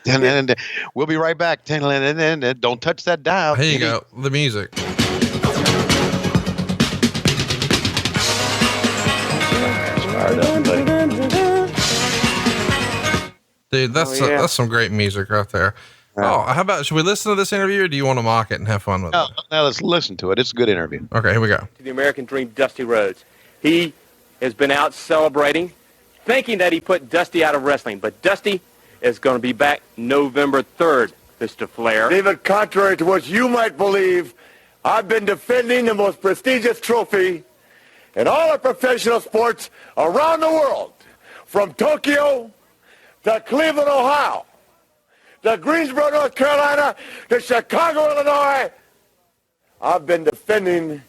And we'll be right back. And don't touch that dial. Here you go. The music. Dude, that's some great music right there. Oh, how about, should we listen to this interview, or do you want to mock it and have fun with it? No, let's listen to it. It's a good interview. Okay, here we go. The American Dream, Dusty Rhodes. He has been out celebrating, thinking that he put Dusty out of wrestling, but Dusty is going to be back November 3rd, Mr. Flair. David, contrary to what you might believe, I've been defending the most prestigious trophy in all of professional sports around the world, from Tokyo to Cleveland, Ohio, to Greensboro, North Carolina, to Chicago, Illinois. I've been defending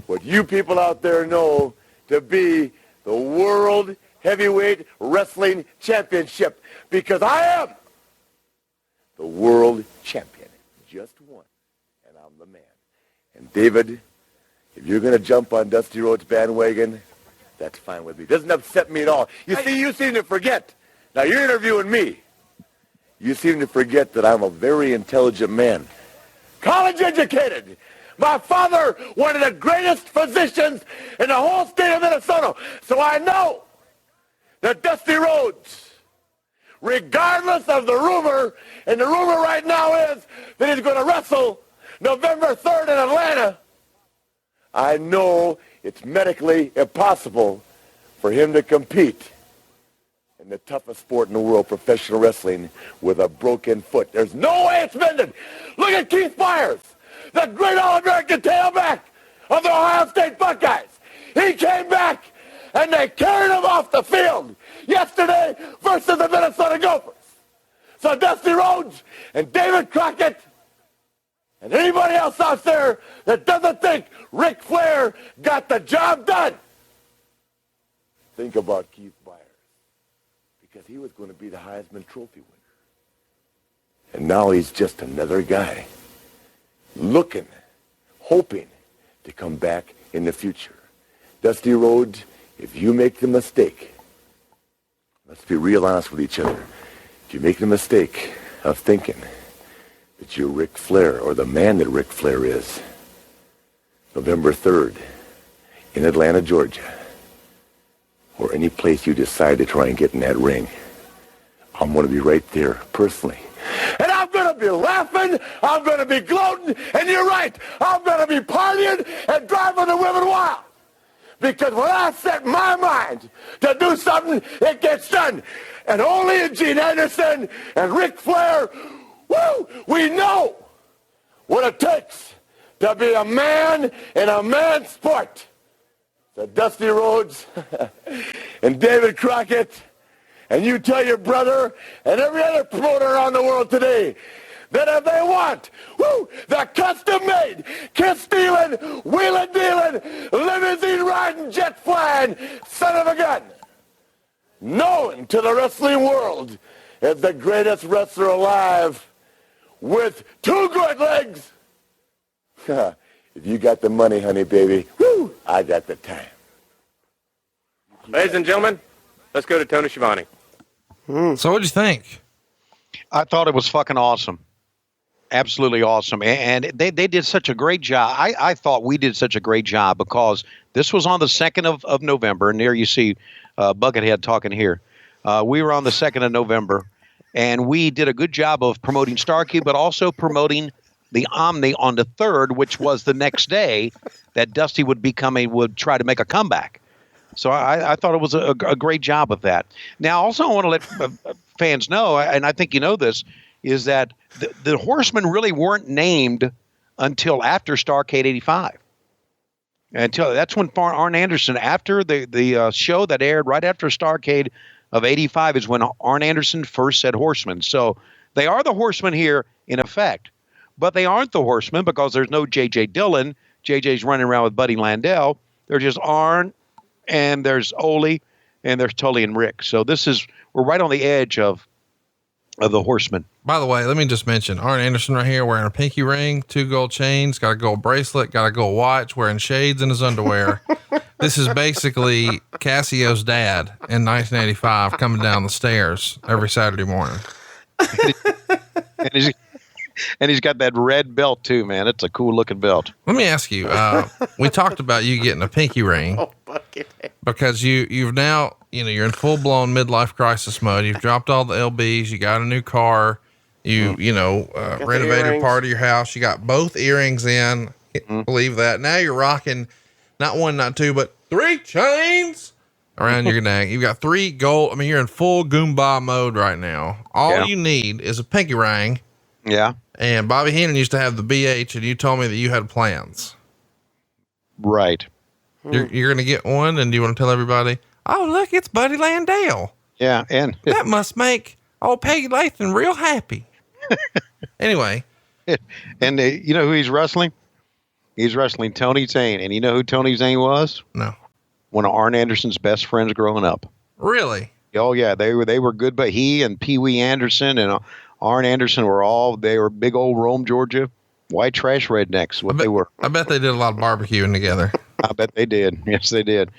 what you people out there know to be the World Heavyweight Wrestling Championship, because I am the world champion. Just one, and I'm the man. And David, if you're going to jump on Dusty Rhodes' bandwagon, that's fine with me. It doesn't upset me at all. You see, you seem to forget. Now, you're interviewing me. You seem to forget that I'm a very intelligent man. College educated. My father, one of the greatest physicians in the whole state of Minnesota. So I know that Dusty Rhodes, regardless of the rumor, and the rumor right now is that he's going to wrestle November 3rd in Atlanta, I know it's medically impossible for him to compete in the toughest sport in the world, professional wrestling, with a broken foot. There's no way it's mended. Look at Keith Byers, the great All-American tailback of the Ohio State Buckeyes. He came back, and they carried him off the field yesterday versus the Minnesota Gophers. So Dusty Rhodes and David Crockett and anybody else out there that doesn't think Ric Flair got the job done, think about Keith Byers, because he was going to be the Heisman Trophy winner. And now he's just another guy looking, hoping to come back in the future. Dusty Rhodes, if you make the mistake, let's be real honest with each other, if you make the mistake of thinking that you're Ric Flair, or the man that Ric Flair is, November 3rd in Atlanta, Georgia, or any place you decide to try and get in that ring, I'm going to be right there personally. And I'm going to be laughing, I'm going to be gloating, and you're right, I'm going to be partying and driving the women wild. Because when I set my mind to do something, it gets done. And only Gene Anderson and Ric Flair, woo, we know what it takes to be a man in a man's sport. So Dusty Rhodes and David Crockett, and you tell your brother and every other promoter around the world today that if they want, woo, the custom-made, kiss-stealing, wheeling-dealing, limousine-riding, jet-flying son of a gun, known to the wrestling world as the greatest wrestler alive with two good legs. If you got the money, honey, baby, woo, I got the time. Ladies and gentlemen, let's go to Tony Schiavone. So what'd you think? I thought it was fucking awesome. Absolutely awesome. And they did such a great job. I thought we did such a great job, because this was on the 2nd of November. And there you see Buckethead talking here. We were on the 2nd of November, and we did a good job of promoting Starrcade, but also promoting the Omni on the 3rd, which was the next day that Dusty would try to make a comeback. So I thought it was a great job of that. Now, also, I want to let fans know, and I think you know this, is that the Horsemen really weren't named until after Starrcade 85. That's when Arn Anderson, after the show that aired right after Starrcade of 85, is when Arn Anderson first said Horsemen. So they are the Horsemen here in effect, but they aren't the Horsemen because there's no J.J. Dillon. J.J.'s running around with Buddy Landell. They're just Arn, and there's Ole, and there's Tully and Rick. So we're right on the edge of the Horsemen. By the way, let me just mention Arn Anderson right here wearing a pinky ring, 2 gold chains, got a gold bracelet, got a gold watch, wearing shades in his underwear. This is basically Cassio's dad in 1985 coming down the stairs every Saturday morning. and he's got that red belt too, man. It's a cool looking belt. Let me ask you, we talked about you getting a pinky ring because you've now, you're in full blown midlife crisis mode. You've dropped all the LBs. You got a new car. Renovated part of your house. You got both earrings in. Believe that. Now you're rocking not one, not two, but 3 chains around your neck. You've got 3 gold. I mean, you're in full Goomba mode right now. All you need is a pinky ring. Yeah. And Bobby Heenan used to have the BH, and you told me that you had plans. Right. You're going to get one, and do you want to tell everybody, oh, look, it's Buddy Landale. Yeah. And that must make old Peggy Lathan real happy. Anyway. And you know who he's wrestling? He's wrestling Tony Zane. And you know who Tony Zane was? No. One of Arn Anderson's best friends growing up. Really? Oh, yeah. They were good, but he and Pee Wee Anderson and Arn Anderson they were big old Rome, Georgia, white trash rednecks, they were. I bet they did a lot of barbecuing together. I bet they did. Yes, they did.